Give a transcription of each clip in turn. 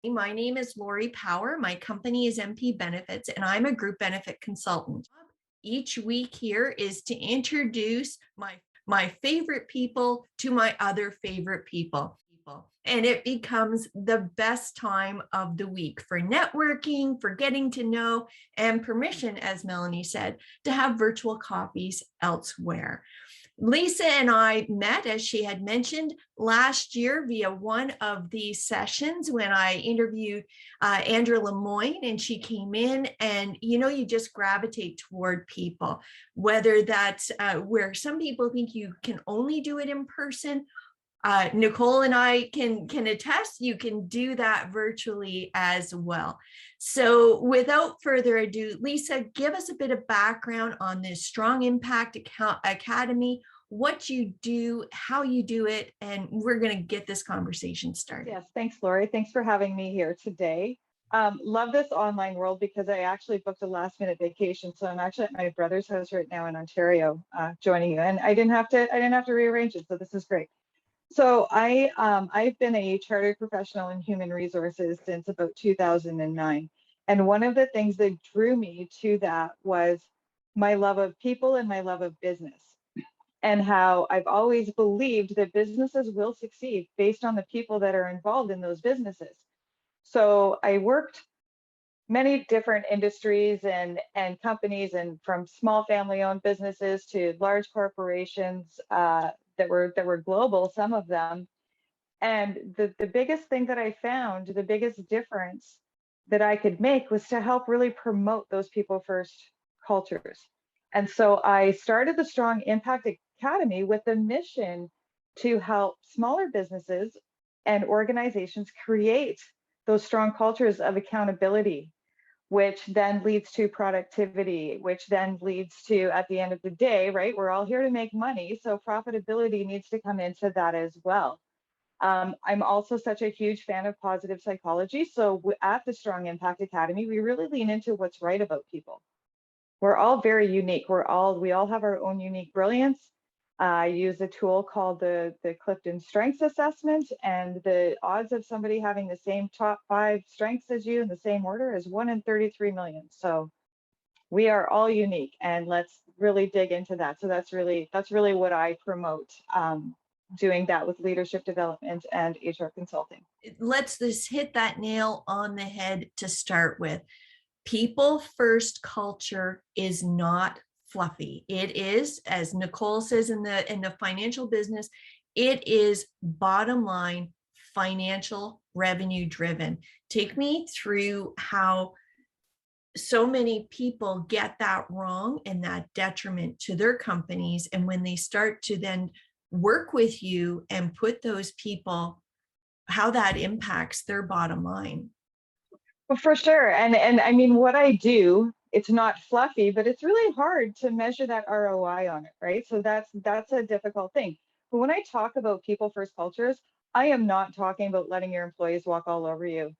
My name is Lori Power. My company is MP Benefits, and I'm a group benefit consultant. Each week here is to introduce my favorite people to my other favorite people. And it becomes the best time of the week for networking, for getting to know, and permission, as Melanie said, to have virtual coffees elsewhere. Lissa and I met, as she had mentioned, last year via one of these sessions when I interviewed Andrea Lemoyne, and she came in, and you just gravitate toward people, whether that's where some people think you can only do it in person. Nicole and I can attest you can do that virtually as well. So without further ado, Lissa, give us a bit of background on this Strong Impact Academy, what you do, how you do it, and we're going to get this conversation started. Yes, thanks, Lori. Thanks for having me here today. Love this online world because I actually booked a last minute vacation. So I'm actually at my brother's house right now in Ontario, joining you. And I didn't have to rearrange it. So this is great. So I've been a chartered professional in human resources since about 2009. And one of the things that drew me to that was my love of people and my love of business, and how I've always believed that businesses will succeed based on the people that are involved in those businesses. So I worked many different industries and companies, and from small family-owned businesses to large corporations that were global, some of them. And the biggest thing that I found, the biggest difference that I could make, was to help really promote those people first cultures. And so I started the Strong Impact Academy with the mission to help smaller businesses and organizations create those strong cultures of accountability, which then leads to productivity, which then leads to, at the end of the day, right, we're all here to make money, so profitability needs to come into that as well. I'm also such a huge fan of positive psychology. So at the Strong Impact Academy, we really lean into what's right about people. We're all very unique. We all have our own unique brilliance. I use a tool called the CliftonStrengths assessment, and the odds of somebody having the same top 5 strengths as you in the same order is 1 in 33 million. So we are all unique, and let's really dig into that. So that's really what I promote, doing that with leadership development and HR consulting. Let's just hit that nail on the head to start with. People first culture is not fluffy. It is, as Nicole says in the financial business, it is bottom line financial revenue driven. Take me through how so many people get that wrong and that detriment to their companies. And when they start to then work with you and put those people, how that impacts their bottom line. Well, for sure. And I mean, what I do, it's not fluffy, but it's really hard to measure that ROI on it, right? So that's a difficult thing. But when I talk about people first cultures, I am not talking about letting your employees walk all over you.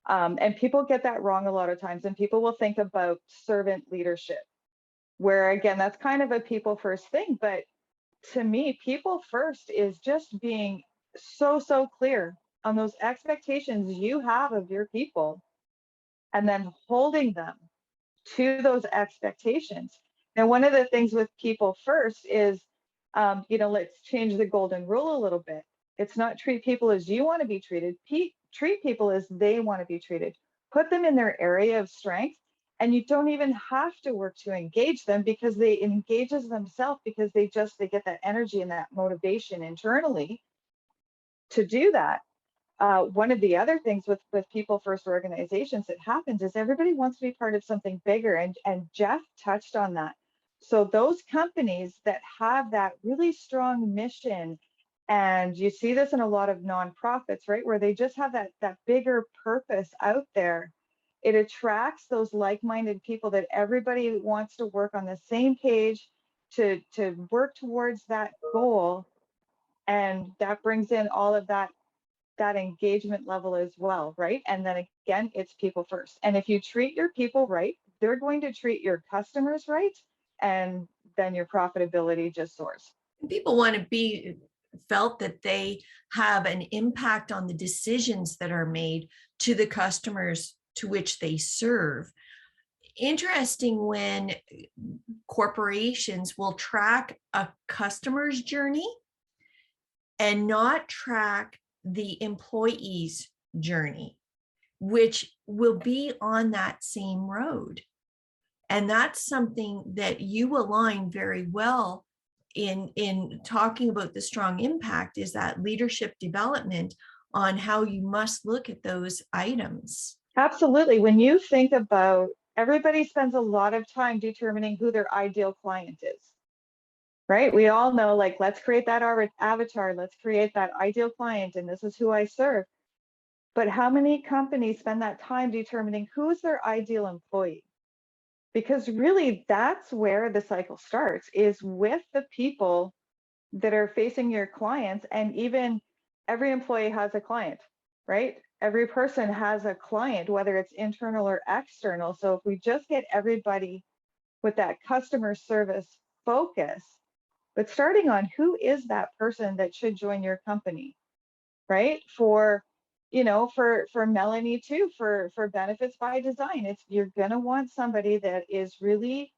And people get that wrong a lot of times, and people will think about servant leadership, where again, that's kind of a people first thing. But to me, people first is just being so clear on those expectations you have of your people, and then holding them to those expectations. Now, one of the things with people first is, let's change the golden rule a little bit. It's not treat people as you want to be treated, treat people as they want to be treated. Put them in their area of strength, and you don't even have to work to engage them, because they engages themselves, because they get that energy and that motivation internally to do that. One of the other things with people first organizations that happens is everybody wants to be part of something bigger, and Jeff touched on that. So those companies that have that really strong mission, and you see this in a lot of nonprofits, right, where they just have that bigger purpose out there, it attracts those like-minded people that everybody wants to work on the same page to work towards that goal, and that brings in all of that engagement level as well, right? And then again, it's people first. And if you treat your people right, they're going to treat your customers right, and then your profitability just soars. People want to be felt that they have an impact on the decisions that are made to the customers to which they serve. Interesting when corporations will track a customer's journey and not track the employee's journey, which will be on that same road. And that's something that you align very well in talking about the strong impact, is that leadership development on how you must look at those items. Absolutely. When you think about, everybody spends a lot of time determining who their ideal client is, right? We all know, like, let's create that avatar, let's create that ideal client, and this is who I serve. But how many companies spend that time determining who's their ideal employee? Because really, that's where the cycle starts, is with the people that are facing your clients. And even every employee has a client, right? Every person has a client, whether it's internal or external. So if we just get everybody with that customer service focus, but starting on who is that person that should join your company, right? For, you know, for Melanie too, for benefits by design, it's, you're gonna want somebody that is really,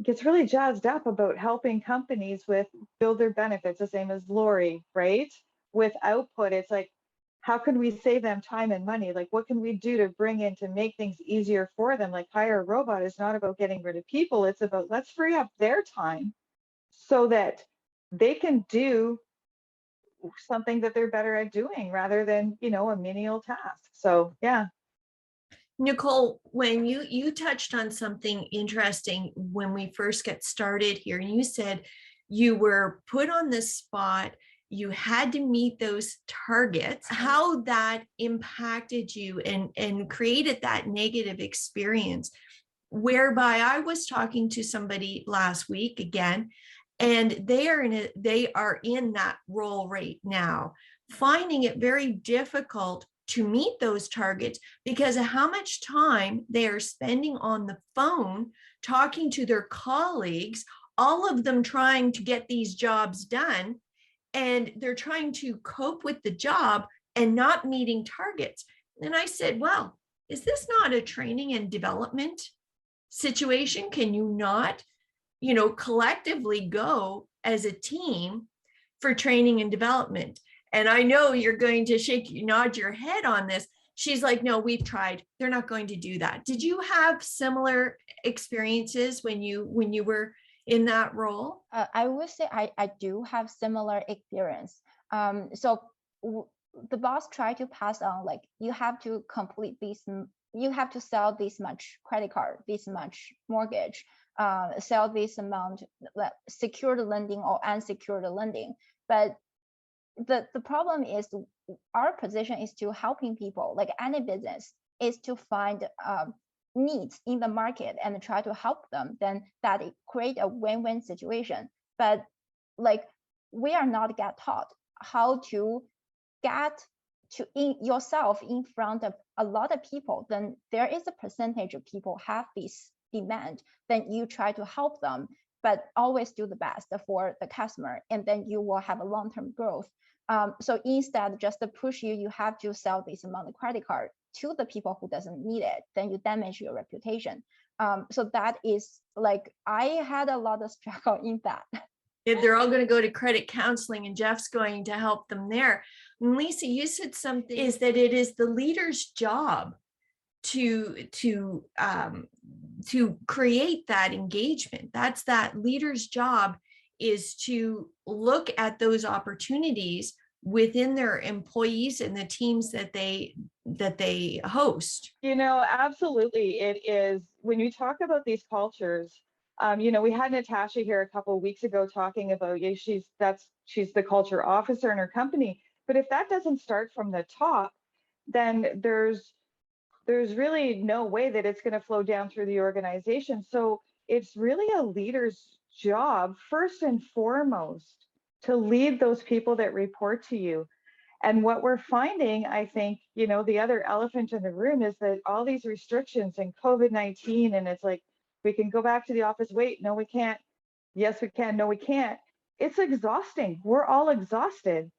gets really jazzed up about helping companies with build their benefits, the same as Lori, right? With output, it's like, how can we save them time and money? Like, what can we do to bring in to make things easier for them? Like, hire a robot is not about getting rid of people. It's about, let's free up their time so that they can do something that they're better at doing rather than, you know, a menial task. So yeah. Nicole, when you touched on something interesting when we first get started here, and you said you were put on the spot, you had to meet those targets, how that impacted you and created that negative experience, whereby I was talking to somebody last week again, and they are in that role right now, finding it very difficult to meet those targets because of how much time they are spending on the phone talking to their colleagues, all of them trying to get these jobs done, and they're trying to cope with the job and not meeting targets. And I said, well, is this not a training and development situation? Can you not, collectively go as a team for training and development? And I know you're going to nod your head on this. She's like, no, we've tried. They're not going to do that. Did you have similar experiences when you were in that role? I would say I do have similar experience. So the boss tried to pass on, like, you have to complete this, you have to sell this much credit card, this much mortgage, sell this amount, secured lending or unsecured lending. But the problem is, our position is to helping people, like any business, is to find needs in the market and try to help them. Then that create a win-win situation. But like, we are not get taught how to get to yourself in front of a lot of people. Then there is a percentage of people have this demand, then you try to help them, but always do the best for the customer, and then you will have a long-term growth. So instead, just to push you have to sell this amount of credit card to the people who doesn't need it, then you damage your reputation. So that is, like, I had a lot of struggle in that. They're all going to go to credit counseling, and Jeff's going to help them there. And Lissa, you said something, is that it is the leader's job to create that engagement. That's that leader's job, is to look at those opportunities within their employees and the teams that they host. Absolutely. It is, when you talk about these cultures, we had Natasha here a couple of weeks ago talking about, she's the culture officer in her company. But if that doesn't start from the top, then there's really no way that it's going to flow down through the organization. So it's really a leader's job, first and foremost, to lead those people that report to you. And what we're finding, I think, the other elephant in the room is that all these restrictions and COVID-19, and it's like, we can go back to the office. Wait, no, we can't. Yes, we can. No, we can't. It's exhausting. We're all exhausted.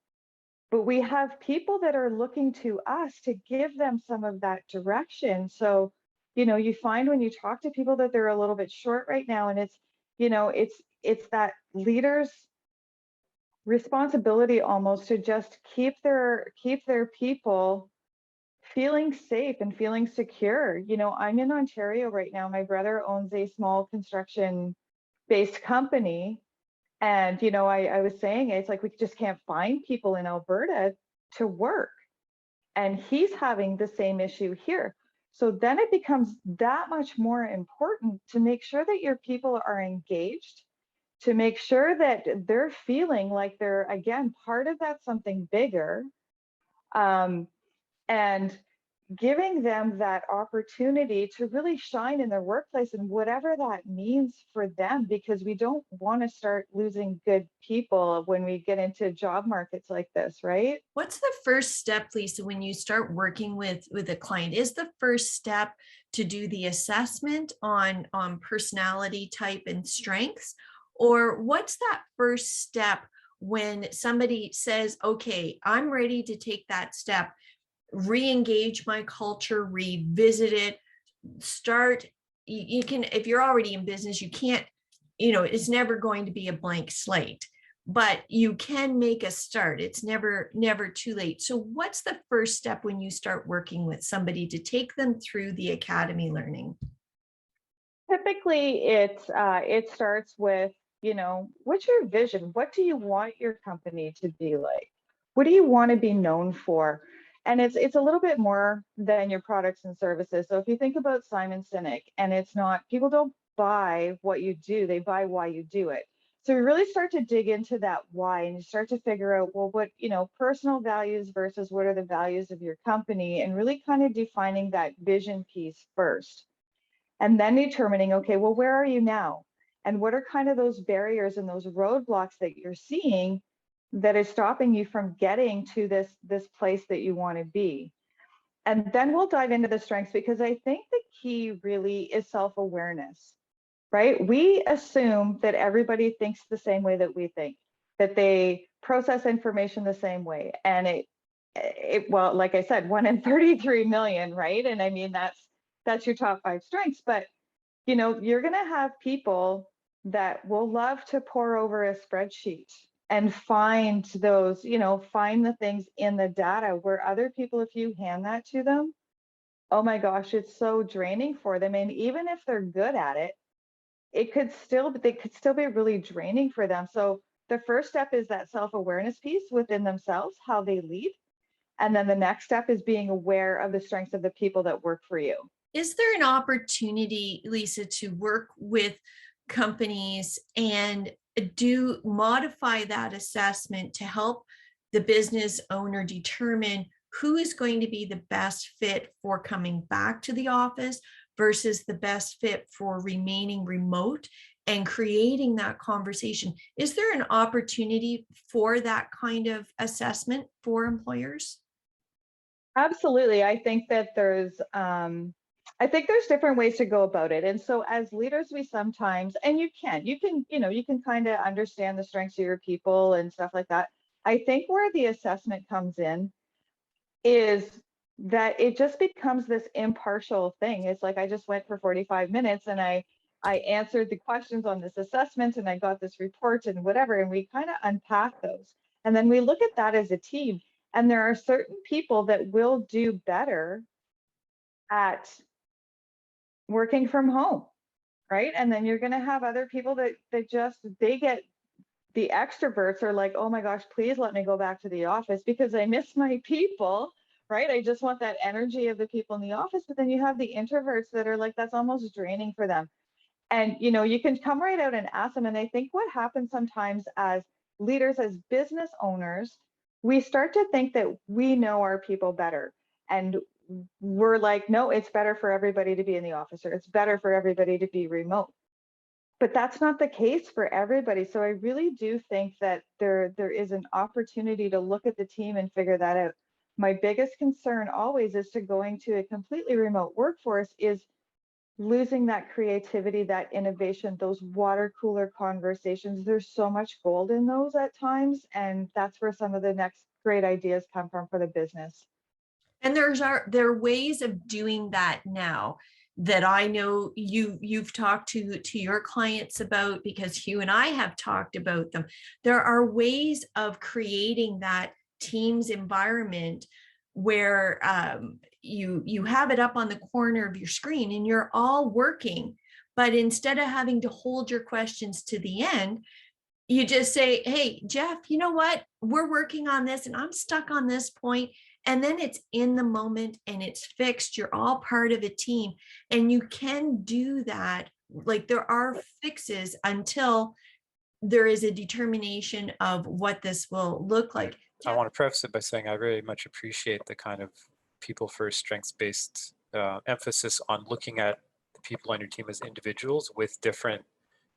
but we have people that are looking to us to give them some of that direction. So, you find when you talk to people that they're a little bit short right now, and it's that leaders responsibility almost to just keep their people feeling safe and feeling secure. I'm in Ontario right now. My brother owns a small construction based company. And, I was saying, it's like we just can't find people in Alberta to work. And he's having the same issue here. So then it becomes that much more important to make sure that your people are engaged, to make sure that they're feeling like they're, again, part of that something bigger. And giving them that opportunity to really shine in their workplace and whatever that means for them, because we don't want to start losing good people when we get into job markets like this, right? What's the first step, Lisa, when you start working with a client? Is the first step to do the assessment on personality type and strengths? Or what's that first step when somebody says, okay, I'm ready to take that step, re-engage my culture, revisit it, start, you can, if you're already in business, you can't, it's never going to be a blank slate, but you can make a start. It's never too late. So what's the first step when you start working with somebody to take them through the academy learning? Typically, it starts with, what's your vision? What do you want your company to be like? What do you want to be known for? And it's a little bit more than your products and services. So if you think about Simon Sinek, and it's not, people don't buy what you do, they buy why you do it. So we really start to dig into that why, and you start to figure out, well, what, personal values versus what are the values of your company, and really kind of defining that vision piece first. And then determining, okay, well, where are you now? And what are kind of those barriers and those roadblocks that you're seeing that is stopping you from getting to this place that you want to be? And then we'll dive into the strengths, because I think the key really is self-awareness, right? We assume that everybody thinks the same way that we think, that they process information the same way. And well, like I said, 1 in 33 million, right? And I mean, that's your top 5 strengths. But you're going to have people that will love to pour over a spreadsheet and find those, find the things in the data, where other people, if you hand that to them, oh my gosh, it's so draining for them. And even if they're good at it, they could still be really draining for them. So the first step is that self-awareness piece within themselves, how they lead. And then the next step is being aware of the strengths of the people that work for you. Is there an opportunity, Lisa, to work with companies and modify that assessment to help the business owner determine who is going to be the best fit for coming back to the office versus the best fit for remaining remote, and creating that conversation? Is there an opportunity for that kind of assessment for employers? Absolutely. I think there's different ways to go about it. And so as leaders, we sometimes, and you can kind of understand the strengths of your people and stuff like that. I think where the assessment comes in is that it just becomes this impartial thing. It's like, I just went for 45 minutes and I answered the questions on this assessment and I got this report and whatever, and we kind of unpack those. And then we look at that as a team. And there are certain people that will do better at working from home, right? And then you're going to have other people that they get, the extroverts are like, oh my gosh, please let me go back to the office because I miss my people, right? I just want that energy of the people in the office. But then you have the introverts that are like, that's almost draining for them. And you can come right out and ask them. And I think what happens sometimes as leaders, as business owners, we start to think that we know our people better. And we're like, no, it's better for everybody to be in the office, or it's better for everybody to be remote. But that's not the case for everybody. So I really do think that there is an opportunity to look at the team and figure that out. My biggest concern always is to going to a completely remote workforce is losing that creativity, that innovation, those water cooler conversations. There's so much gold in those at times, and that's where some of the next great ideas come from for the business. And there are ways of doing that now that I know you've talked to your clients about, because you and I have talked about them. There are ways of creating that team's environment where you have it up on the corner of your screen and you're all working, but instead of having to hold your questions to the end, you just say, hey, Jeff, you know what? We're working on this and I'm stuck on this point. And then it's in the moment and it's fixed. You're all part of a team. And you can do that. Like, there are fixes until there is a determination of what this will look like. I want to preface it by saying I very much appreciate the kind of people first, strengths-based emphasis on looking at the people on your team as individuals with different,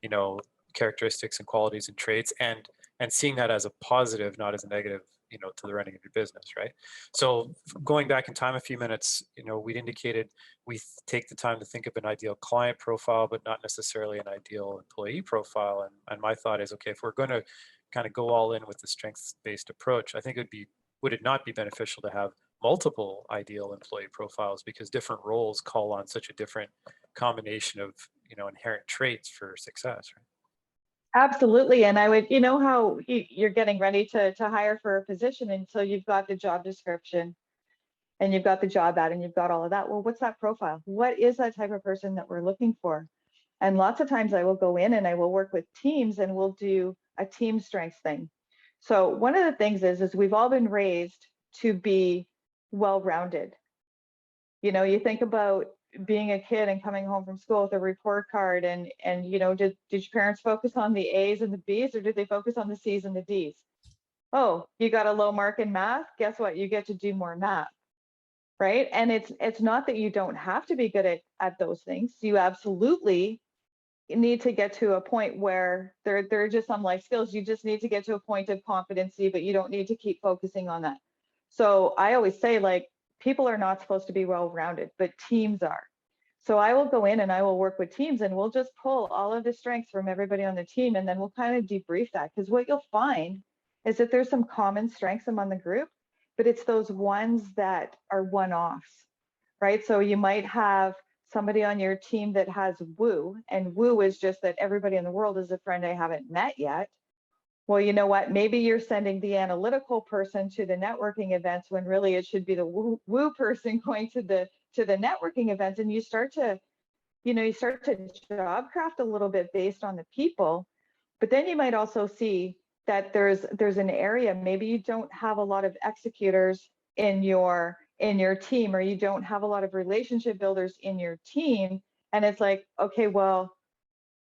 you know, characteristics and qualities and traits, and seeing that as a positive, not as a negative, you know, to the running of your business, right? So going back in time a few minutes, you know, we'd indicated we take the time to think of an ideal client profile, but not necessarily an ideal employee profile. And my thought is, okay, if we're going to kind of go all in with the strengths-based approach, I think would it not be beneficial to have multiple ideal employee profiles, because different roles call on such a different combination of, you know, inherent traits for success, right? Absolutely. And I would, you know, how you're getting ready to hire for a position, and so you've got the job description and you've got the job ad and you've got all of that. Well, what's that profile? What is that type of person that we're looking for? And lots of times I will go in and I will work with teams and we'll do a team strengths thing. So one of the things is we've all been raised to be well-rounded. You know, you think about being a kid and coming home from school with a report card, and you know, did your parents focus on the A's and the B's, or did they focus on the C's and the D's? Oh, you got a low mark in math, guess what? You get to do more math, right? And it's not that you don't have to be good at those things. You absolutely need to get to a point where there are just some life skills. You just need to get to a point of competency, but you don't need to keep focusing on that. So I always say, like, people are not supposed to be well-rounded, but teams are. So I will go in and I will work with teams and we'll just pull all of the strengths from everybody on the team, and then we'll kind of debrief that, because what you'll find is that there's some common strengths among the group, but it's those ones that are one-offs, right? So you might have somebody on your team that has woo, and woo is just that everybody in the world is a friend I haven't met yet. Well, you know what? Maybe you're sending the analytical person to the networking events when really it should be the woo person going to the networking events. And you start to, you know, you start to job craft a little bit based on the people. But then you might also see that there's an area, maybe you don't have a lot of executors in your team, or you don't have a lot of relationship builders in your team. And it's like, okay, well,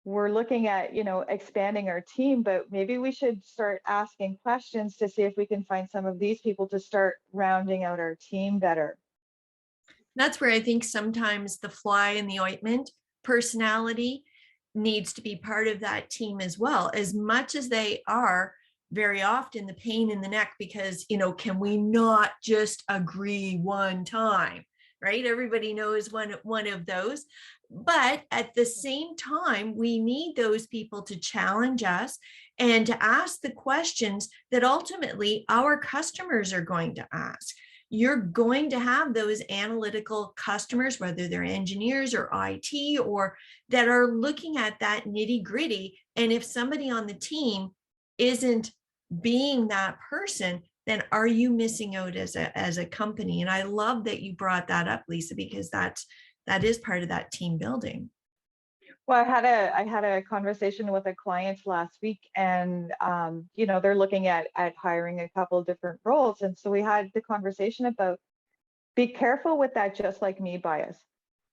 we're looking at, you know, expanding our team, but maybe we should start asking questions to see if we can find some of these people to start rounding out our team better. That's where I think sometimes the fly in the ointment personality needs to be part of that team as well, as much as they are very often the pain in the neck, because, you know, can we not just agree one time, right? Everybody knows one of those. But at the same time, we need those people to challenge us and to ask the questions that ultimately our customers are going to ask. You're going to have those analytical customers, whether they're engineers or IT, or that are looking at that nitty gritty. And if somebody on the team isn't being that person, then are you missing out as a company? And I love that you brought that up, Lissa, because that is part of that team building. Well, I had a conversation with a client last week, and you know, they're looking at hiring a couple of different roles, and so we had the conversation about, be careful with that just like me bias.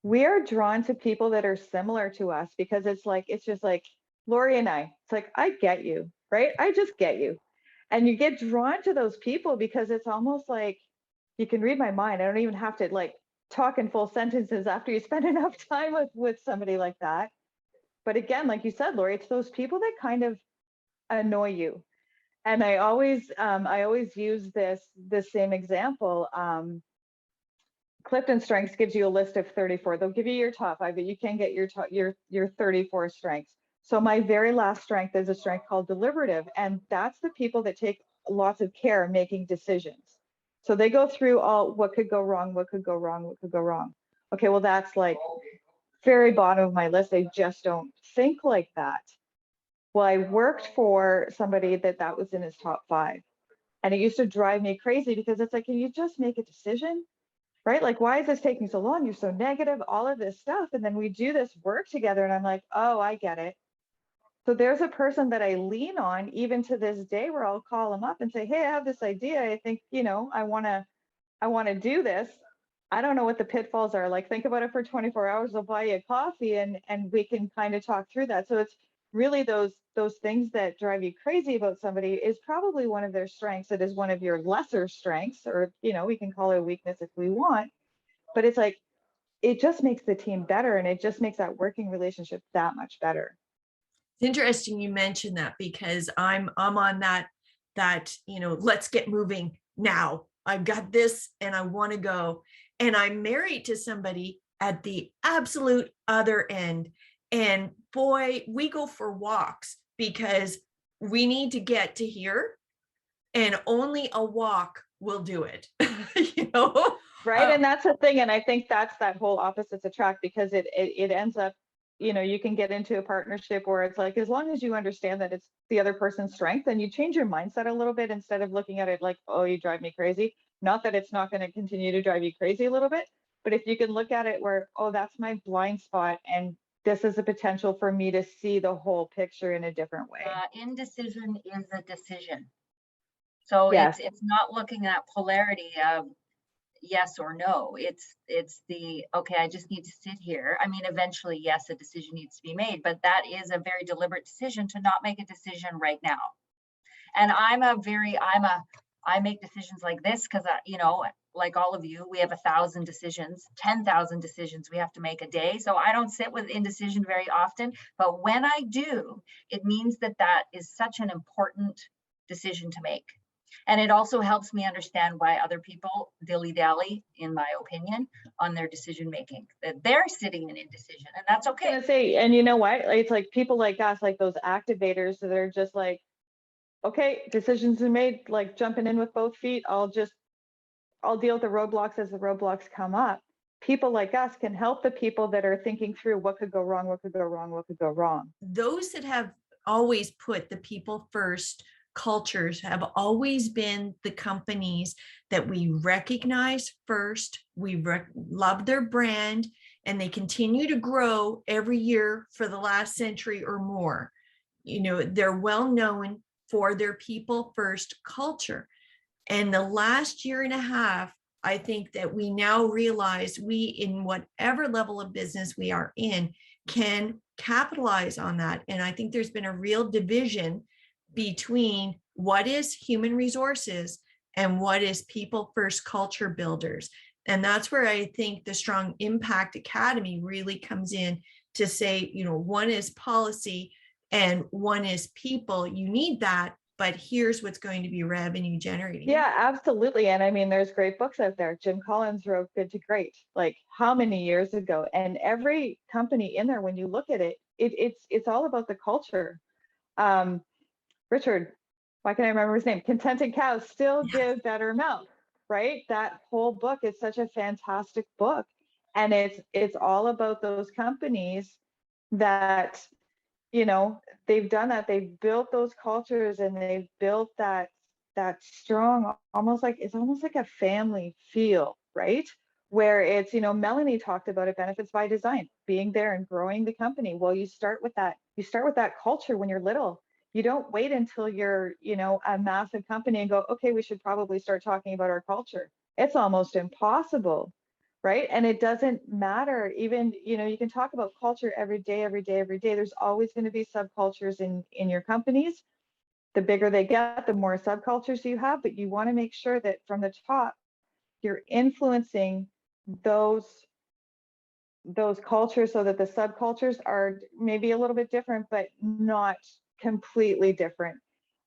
We are drawn to people that are similar to us because it's just like Lori and I. It's like, I get you, right? I just get you, and you get drawn to those people because it's almost like you can read my mind. I don't even have to like talk in full sentences after you spend enough time with somebody like that. But again, like you said, Lori, it's those people that kind of annoy you. And I always use the same example. CliftonStrengths gives you a list of 34. They'll give you your top 5, but you can get your 34 strengths. So my very last strength is a strength called deliberative, and that's the people that take lots of care making decisions. So they go through all what could go wrong, what could go wrong, what could go wrong. Okay, well, that's like very bottom of my list. They just don't think like that. Well, I worked for somebody that was in his top 5, and it used to drive me crazy because it's like, can you just make a decision? Right? Like, why is this taking so long? You're so negative, all of this stuff. And then we do this work together, and I'm like, oh, I get it. So there's a person that I lean on even to this day, where I'll call them up and say, hey, I have this idea. I think, I want to do this. I don't know what the pitfalls are. Like, think about it for 24 hours. I'll buy you a coffee, and we can kind of talk through that. So it's really those things that drive you crazy about somebody is probably one of their strengths. It is one of your lesser strengths, or, we can call it a weakness if we want, but it's like, it just makes the team better, and it just makes that working relationship that much better. It's interesting you mentioned that, because I'm on that let's get moving now. I've got this and I want to go. And I'm married to somebody at the absolute other end. And boy, we go for walks because we need to get to here, and only a walk will do it. Right. And that's the thing. And I think that's that whole opposites attract, because it ends up, you can get into a partnership where it's like, as long as you understand that it's the other person's strength, and you change your mindset a little bit, instead of looking at it like, oh, you drive me crazy. Not that it's not going to continue to drive you crazy a little bit, but if you can look at it where, oh, that's my blind spot, and this is a potential for me to see the whole picture in a different way. Indecision is a decision. So yes. it's not looking at polarity of yes or no. It's the, okay, I just need to sit here. I mean, eventually, yes, a decision needs to be made, but that is a very deliberate decision to not make a decision right now. And I make decisions like this because, like all of you, we have 1,000 decisions, 10,000 decisions we have to make a day. So I don't sit with indecision very often, but when I do, it means that is such an important decision to make. And it also helps me understand why other people dilly-dally, in my opinion, on their decision making, that they're sitting in indecision, and that's okay. I was gonna say, and you know what? It's like people like us, like those activators, that are just like, okay, decisions are made, like jumping in with both feet. I'll deal with the roadblocks as the roadblocks come up. People like us can help the people that are thinking through what could go wrong, what could go wrong, what could go wrong. Those that have always put the people first cultures have always been the companies that we recognize first. We love their brand, and they continue to grow every year for the last century or more. They're well known for their people first culture. And the last year and a half, I think that we now realize we, in whatever level of business we are in, can capitalize on that. And I think there's been a real division between what is human resources and what is people first culture builders. And that's where I think the Strong Impact Academy really comes in to say, one is policy and one is people. You need that, but here's what's going to be revenue generating. Yeah, absolutely. And I mean, there's great books out there. Jim Collins wrote Good to Great, like how many years ago? And every company in there, when you look at it, it's all about the culture. Richard, why can't I remember his name? Contented cows still give better milk, right? That whole book is such a fantastic book. And it's all about those companies that, they've done that. They've built those cultures, and they've built that strong, it's almost like a family feel, right? Where it's, Melanie talked about it, benefits by design, being there and growing the company. Well, you start with that culture when you're little. You don't wait until you're, a massive company and go, okay, we should probably start talking about our culture. It's almost impossible, right? And it doesn't matter. Even, you can talk about culture every day. There's always going to be subcultures in your companies. The bigger they get, the more subcultures you have, but you want to make sure that from the top, you're influencing those cultures so that the subcultures are maybe a little bit different, but not completely different.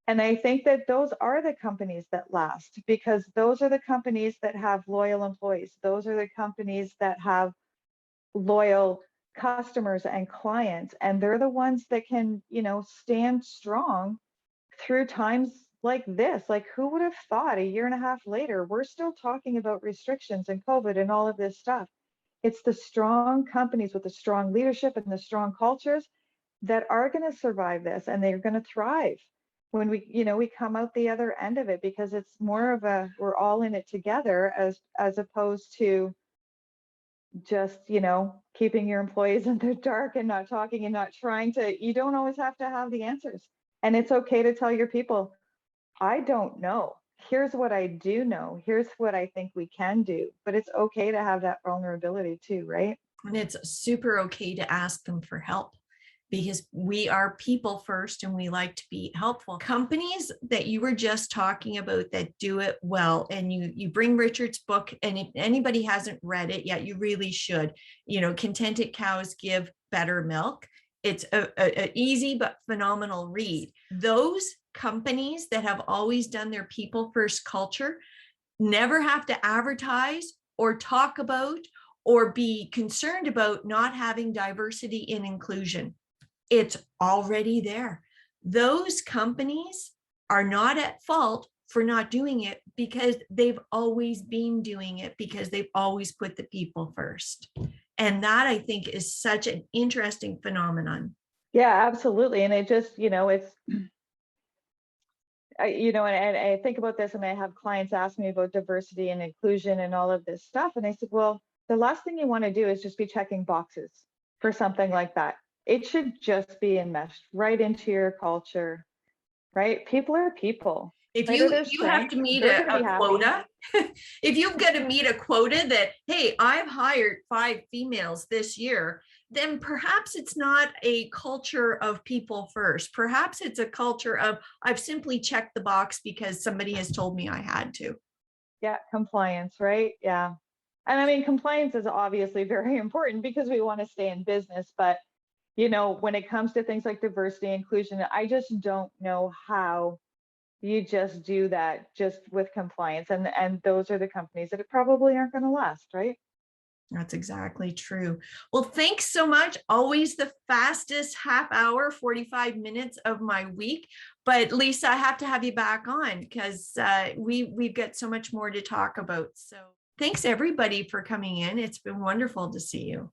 And I think that those are the companies that last, because those are the companies that have loyal employees. Those are the companies that have loyal customers and clients, and they're the ones that can, stand strong through times like this. Like, who would have thought a year and a half later, we're still talking about restrictions and COVID and all of this stuff. It's the strong companies with the strong leadership and the strong cultures that are going to survive this, and they're going to thrive when we come out the other end of it, because it's more of a, we're all in it together, as opposed to just, keeping your employees in the dark and not talking and not trying to. You don't always have to have the answers. And it's okay to tell your people, I don't know. Here's what I do know. Here's what I think we can do. But it's okay to have that vulnerability too, right? And it's super okay to ask them for help, because we are people first and we like to be helpful. Companies that you were just talking about that do it well, and you bring Richard's book, and if anybody hasn't read it yet, you really should. Contented Cows Give Better Milk. It's a easy but phenomenal read. Those companies that have always done their people first culture never have to advertise or talk about or be concerned about not having diversity and inclusion. It's already there. Those companies are not at fault for not doing it, because they've always been doing it, because they've always put the people first. And that, I think, is such an interesting phenomenon. Yeah, absolutely. And it just, it's, and I think about this, and I have clients ask me about diversity and inclusion and all of this stuff. And I said, well, the last thing you want to do is just be checking boxes for something like that. It should just be enmeshed right into your culture, right? People are people. If right? you have to meet a quota, if you've got to meet a quota that, hey, I've hired 5 females this year, then perhaps it's not a culture of people first. Perhaps it's a culture of, I've simply checked the box because somebody has told me I had to. Yeah, compliance, right? Yeah. And I mean, compliance is obviously very important because we want to stay in business. But, when it comes to things like diversity, inclusion, I just don't know how you just do that just with compliance. And those are the companies that probably aren't going to last, right? That's exactly true. Well, thanks so much. Always the fastest half hour, 45 minutes of my week. But Lissa, I have to have you back on, because we've got so much more to talk about. So thanks everybody for coming in. It's been wonderful to see you.